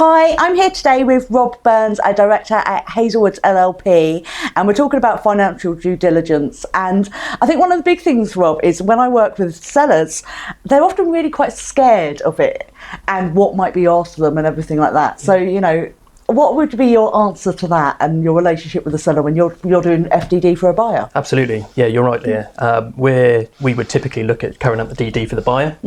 Hi, I'm here today with Rob Burns, a director at Hazlewoods LLP, and we're talking about financial due diligence. And I think one of the big things, Rob, is when I work with sellers, they're often really quite scared of it and what might be asked of them and everything like that. So, you know, what would be your answer to that and your relationship with the seller when you're doing FDD for a buyer? Absolutely. Yeah, you're right, Leah. We would typically look at carrying out the DD for the buyer.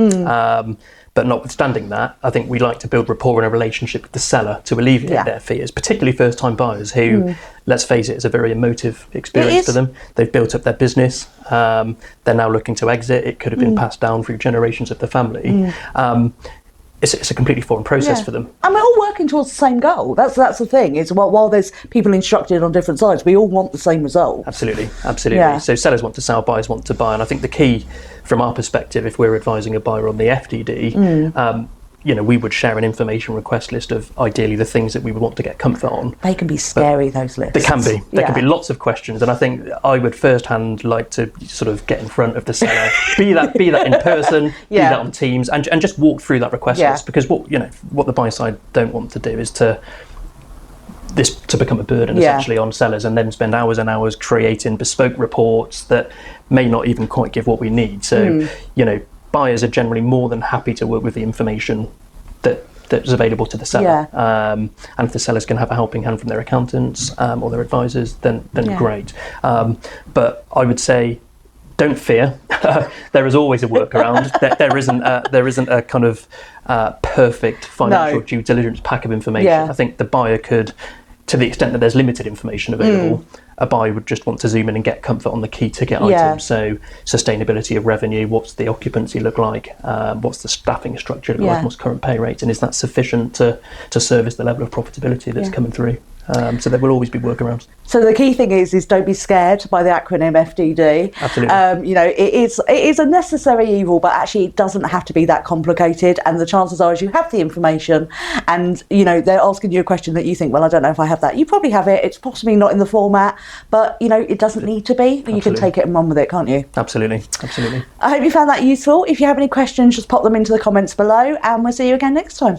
But notwithstanding that, I think we like to build rapport and a relationship with the seller to alleviate their fears, particularly first-time buyers who, let's face it, it's a very emotive experience for them. They've built up their business. They're now looking to exit. It could have been passed down through generations of the family. It's a completely foreign process for them. And we're all working towards the same goal. That's the thing. Is while there's people instructed on different sides, we all want the same result. Absolutely. Yeah. So sellers want to sell, buyers want to buy. And I think the key from our perspective, if we're advising a buyer on the FDD, we would share an information request list of ideally the things that we would want to get comfort on. They can be scary, those lists. They can be. There can be lots of questions, and I think I would firsthand like to sort of get in front of the seller, be that in person, be that on Teams, and just walk through that request list. Because what the buy side don't want to do is to become a burden essentially on sellers, and then spend hours and hours creating bespoke reports that may not even quite give what we need. So buyers are generally more than happy to work with the information that's available to the seller. And if the sellers can have a helping hand from their accountants or their advisors, then great. But I would say, don't fear. There is always a workaround. there isn't a kind of perfect financial due diligence pack of information. I think the buyer could, to the extent that there's limited information available, a buyer would just want to zoom in and get comfort on the key ticket items. So sustainability of revenue, what's the occupancy look like, what's the staffing structure look like, what's current pay rates, and is that sufficient to service the level of profitability that's coming through? So there will always be workarounds. So the key thing is don't be scared by the acronym FDD. Absolutely. It is a necessary evil, but actually it doesn't have to be that complicated. And the chances are, as you have the information, and they're asking you a question that you think, well, I don't know if I have that. You probably have it. It's possibly not in the format, but it doesn't need to be. You can take it and run with it, can't you? Absolutely. I hope you found that useful. If you have any questions, just pop them into the comments below, and we'll see you again next time.